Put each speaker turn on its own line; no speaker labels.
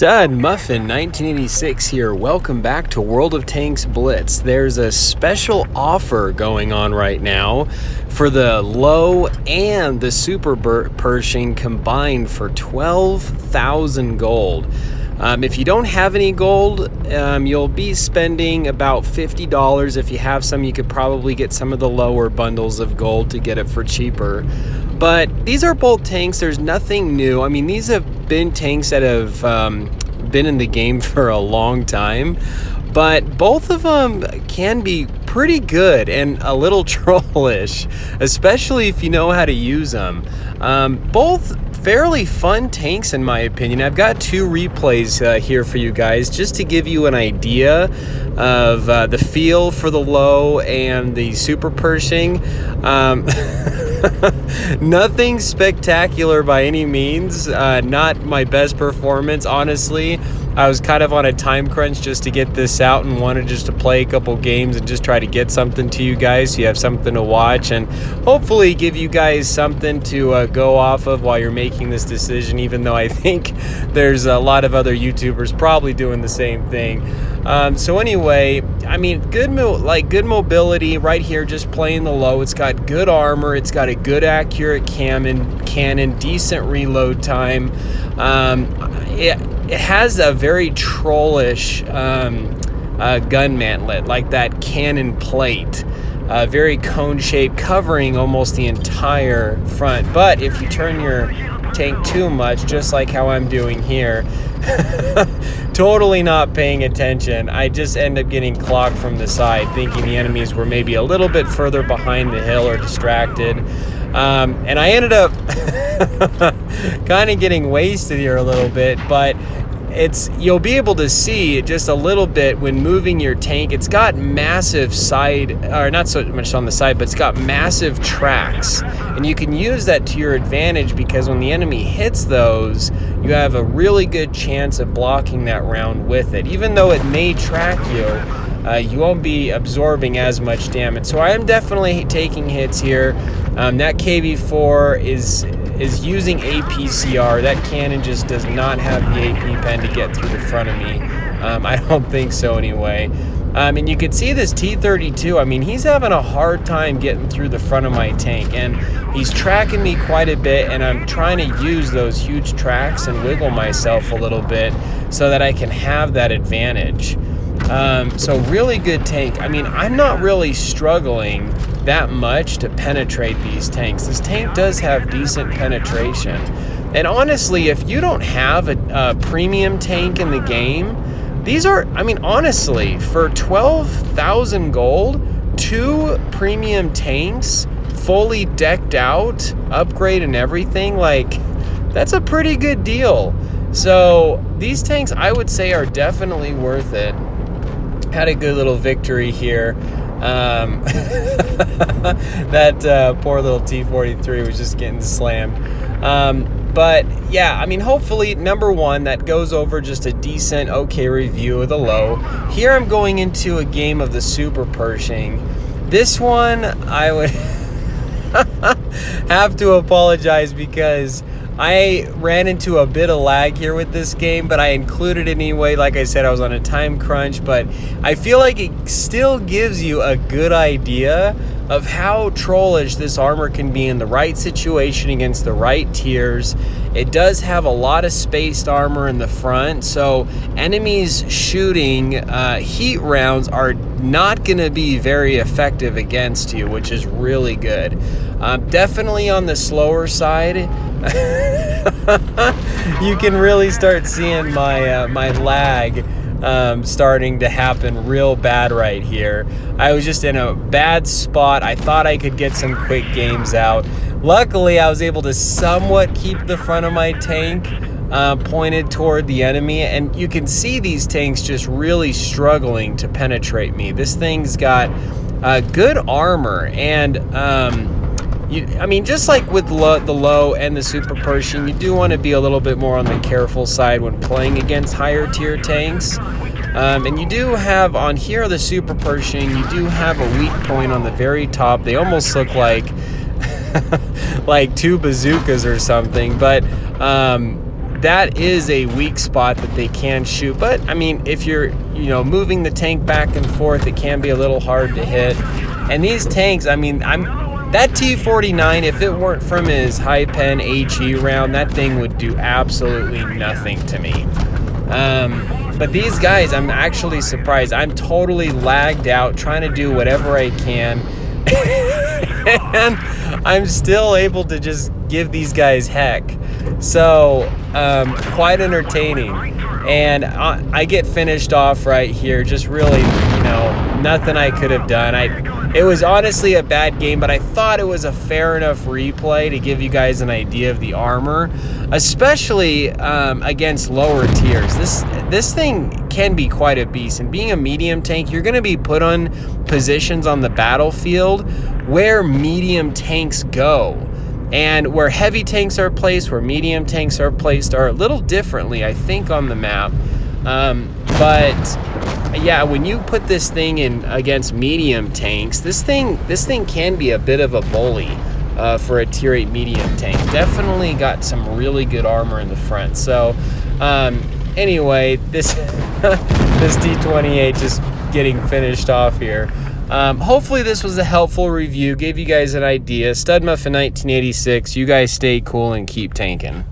Stud Muffin 1986 here. Welcome back to World of Tanks Blitz. There's a special offer going on right now for the Lowe and the Super Pershing combined for 12,000 gold. If you don't have any gold, you'll be spending about $50. If you have some, you could probably get some of the lower bundles of gold to get it for cheaper. But these are both tanks. There's nothing new. I mean, these have been tanks that have been in the game for a long time, but both of them can be pretty good and a little trollish, especially if you know how to use them. Both fairly fun tanks in my opinion. I've got two replays here for you guys just to give you an idea of the feel for the Lowe and the Super Pershing. Nothing spectacular by any means, not my best performance, honestly. I was kind of on a time crunch just to get this out and wanted just to play a couple games and just try to get something to you guys so you have something to watch and hopefully give you guys something to go off of while you're making this decision, even though I think there's a lot of other YouTubers probably doing the same thing. So anyway, I mean, good mobility right here, just playing the Lowe. It's got good armor, it's got a good accurate cannon, decent reload time. It has a very trollish gun mantlet, like that cannon plate, very cone shaped, covering almost the entire front. But if you turn your tank too much, just like how I'm doing here, totally not paying attention, I just end up getting clocked from the side, thinking the enemies were maybe a little bit further behind the hill or distracted. And I ended up kind of getting wasted here a little bit, but you'll be able to see just a little bit when moving your tank. It's got massive side, or not so much on the side, but it's got massive tracks, and you can use that to your advantage because when the enemy hits those, you have a really good chance of blocking that round with it. Even though it may track you, you won't be absorbing as much damage. So I am definitely taking hits here. That KV4 is using APCR. That cannon just does not have the AP pen to get through the front of me. I don't think so anyway. And you can see this T-32, I mean, he's having a hard time getting through the front of my tank, and he's tracking me quite a bit, and I'm trying to use those huge tracks and wiggle myself a little bit so that I can have that advantage. So really good tank. I mean, I'm not really struggling that much to penetrate these tanks. This tank does have decent penetration. And honestly, if you don't have a premium tank in the game, these are, I mean, honestly, for 12,000 gold, 2 premium tanks, fully decked out, upgrade and everything, like, that's a pretty good deal. So these tanks, I would say, are definitely worth it. Had a good little victory here. That poor little T-43 was just getting slammed. But yeah, I mean, hopefully, number one, that goes over just a decent, okay review of the Lowe. Here I'm going into a game of the Super Pershing. This one, I would have to apologize because I ran into a bit of lag here with this game, but I included it anyway. Like I said, I was on a time crunch, but I feel like it still gives you a good idea of how trollish this armor can be in the right situation against the right tiers. It does have a lot of spaced armor in the front, so enemies shooting heat rounds are not going to be very effective against you, which is really good. Definitely on the slower side. You can really start seeing my lag starting to happen real bad right here. I was just in a bad spot. I thought I could get some quick games out. Luckily, I was able to somewhat keep the front of my tank pointed toward the enemy, and you can see these tanks just really struggling to penetrate me. This thing's got good armor, and I mean, just like with the Lowe and the Super Pershing, you do want to be a little bit more on the careful side when playing against higher tier tanks. And you do have, on here, the Super Pershing, you do have a weak point on the very top. They almost look like like 2 bazookas or something, but that is a weak spot that they can shoot. But I mean, if you're, you know, moving the tank back and forth, it can be a little hard to hit. And these tanks, I mean, that T49, if it weren't from his high pen HE round, that thing would do absolutely nothing to me. But these guys, I'm actually surprised. I'm totally lagged out trying to do whatever I can. And I'm still able to just give these guys heck. So, quite entertaining. And I get finished off right here. Just really, you know, nothing I could have done. It was honestly a bad game, but I thought it was a fair enough replay to give you guys an idea of the armor, especially against lower tiers. This thing can be quite a beast, and being a medium tank, you're going to be put on positions on the battlefield where medium tanks go. And where heavy tanks are placed, where medium tanks are placed, are a little differently, I think, on the map. But yeah, when you put this thing in against medium tanks, this thing can be a bit of a bully for a tier 8 medium tank. Definitely got some really good armor in the front. So anyway, this this D28 just getting finished off here. Hopefully this was a helpful review, gave you guys an idea. Stud Muffin 1986, you guys stay cool and keep tanking.